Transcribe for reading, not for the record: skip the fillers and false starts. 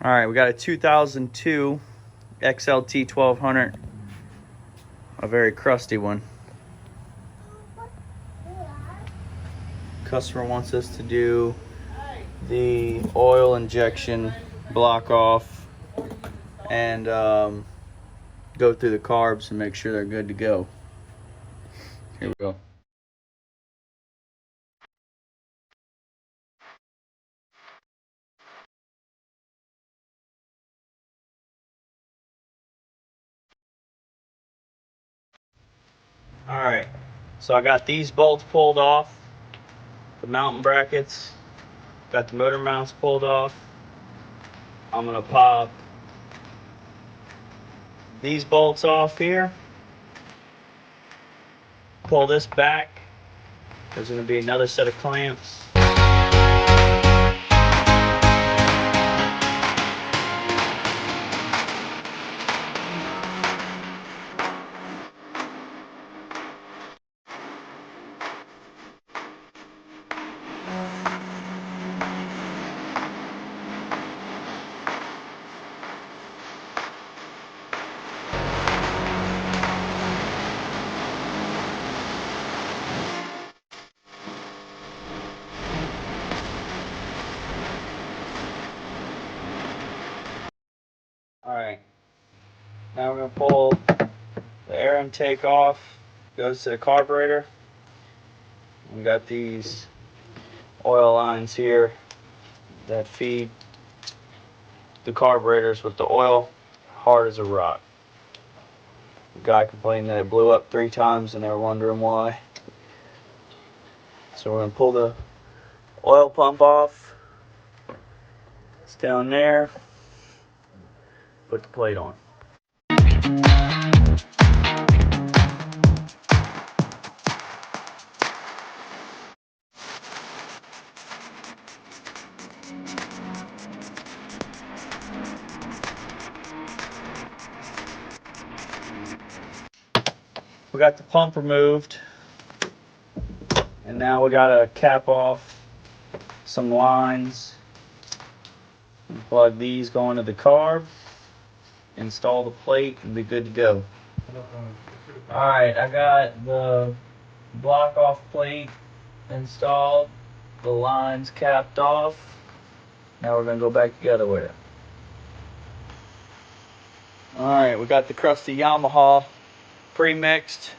All right, we got a 2002 XLT 1200, a very crusty one. Customer wants us to do the oil injection block off and go through the carbs and make sure they're good to go. Here we go. Alright, so I got these bolts pulled off, the mounting brackets, got the motor mounts pulled off. I'm going to pop these bolts off here, pull this back, there's going to be another set of clamps. Alright, now we're going to pull the air intake off, goes to the carburetor. We got these oil lines here that feed the carburetors with the oil, hard as a rock. The guy complained that it blew up 3 times and they were wondering why. So we're going to pull the oil pump off. It's down there. Put the plate on. We got the pump removed, and now we got to cap off some lines, plug these going to the carb, install the plate, and be good to go. Alright, I got the block off plate installed, the lines capped off. Now we're going to go back together with it. Alright, we got the crusty Yamaha pre-mixed